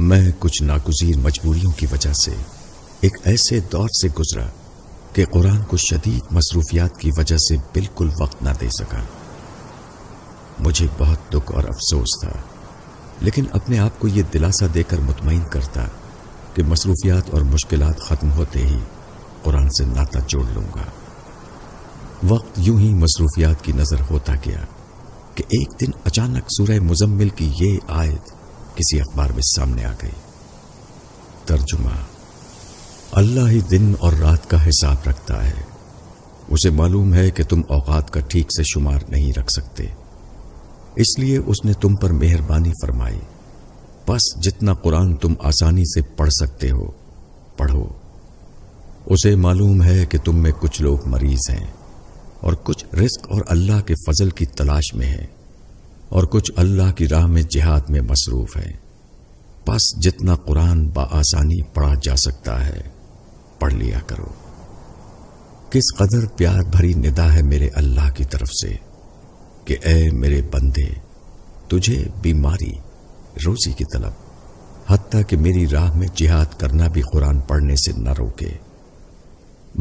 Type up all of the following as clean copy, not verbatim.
میں کچھ ناگزیر مجبوریوں کی وجہ سے ایک ایسے دور سے گزرا کہ قرآن کو شدید مصروفیات کی وجہ سے بالکل وقت نہ دے سکا۔ مجھے بہت دکھ اور افسوس تھا، لیکن اپنے آپ کو یہ دلاسا دے کر مطمئن کرتا کہ مصروفیات اور مشکلات ختم ہوتے ہی قرآن سے ناطہ جوڑ لوں گا۔ وقت یوں ہی مصروفیات کی نظر ہوتا گیا کہ ایک دن اچانک سورہ مزمل کی یہ آیت کسی اخبار میں سامنے آ گئی۔ ترجمہ: اللہ ہی دن اور رات کا حساب رکھتا ہے، اسے معلوم ہے کہ تم اوقات کا ٹھیک سے شمار نہیں رکھ سکتے، اس لیے اس نے تم پر مہربانی فرمائی، بس جتنا قرآن تم آسانی سے پڑھ سکتے ہو پڑھو۔ اسے معلوم ہے کہ تم میں کچھ لوگ مریض ہیں اور کچھ رزق اور اللہ کے فضل کی تلاش میں ہیں اور کچھ اللہ کی راہ میں جہاد میں مصروف ہیں، بس جتنا قرآن بآسانی پڑھا جا سکتا ہے پڑھ لیا کرو۔ کس قدر پیار بھری ندا ہے میرے اللہ کی طرف سے کہ اے میرے بندے، تجھے بیماری، روزی کی طلب، حتیٰ کہ میری راہ میں جہاد کرنا بھی قرآن پڑھنے سے نہ روکے۔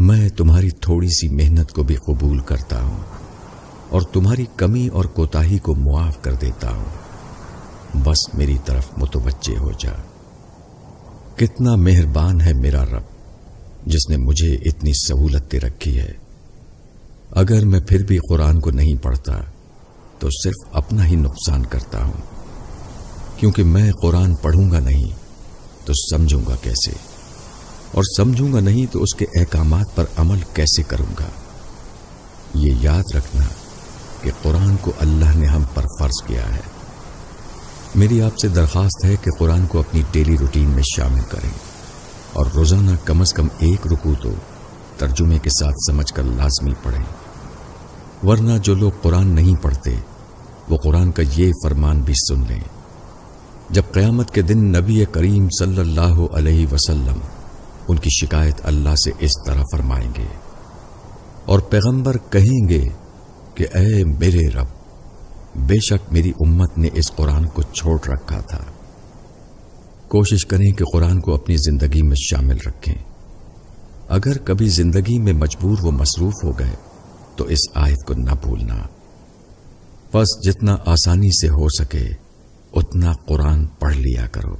میں تمہاری تھوڑی سی محنت کو بھی قبول کرتا ہوں اور تمہاری کمی اور کوتاہی کو معاف کر دیتا ہوں، بس میری طرف متوجہ ہو جا۔ کتنا مہربان ہے میرا رب جس نے مجھے اتنی سہولت دے رکھی ہے۔ اگر میں پھر بھی قرآن کو نہیں پڑھتا تو صرف اپنا ہی نقصان کرتا ہوں، کیونکہ میں قرآن پڑھوں گا نہیں تو سمجھوں گا کیسے، اور سمجھوں گا نہیں تو اس کے احکامات پر عمل کیسے کروں گا۔ یہ یاد رکھنا کہ قرآن کو اللہ نے ہم پر فرض کیا ہے۔ میری آپ سے درخواست ہے کہ قرآن کو اپنی ڈیلی روٹین میں شامل کریں اور روزانہ کم از کم ایک رکوع تو ترجمے کے ساتھ سمجھ کر لازمی پڑھیں، ورنہ جو لوگ قرآن نہیں پڑھتے وہ قرآن کا یہ فرمان بھی سن لیں۔ جب قیامت کے دن نبی کریم صلی اللہ علیہ وسلم ان کی شکایت اللہ سے اس طرح فرمائیں گے اور پیغمبر کہیں گے کہ اے میرے رب، بے شک میری امت نے اس قرآن کو چھوڑ رکھا تھا۔ کوشش کریں کہ قرآن کو اپنی زندگی میں شامل رکھیں۔ اگر کبھی زندگی میں مجبور و مصروف ہو گئے تو اس آیت کو نہ بھولنا، بس جتنا آسانی سے ہو سکے اتنا قرآن پڑھ لیا کرو۔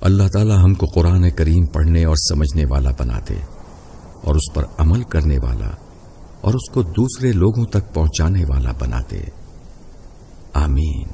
اللہ تعالی ہم کو قرآن کریم پڑھنے اور سمجھنے والا بنا دے اور اس پر عمل کرنے والا اور اس کو دوسرے لوگوں تک پہنچانے والا بنا دے۔ آمین۔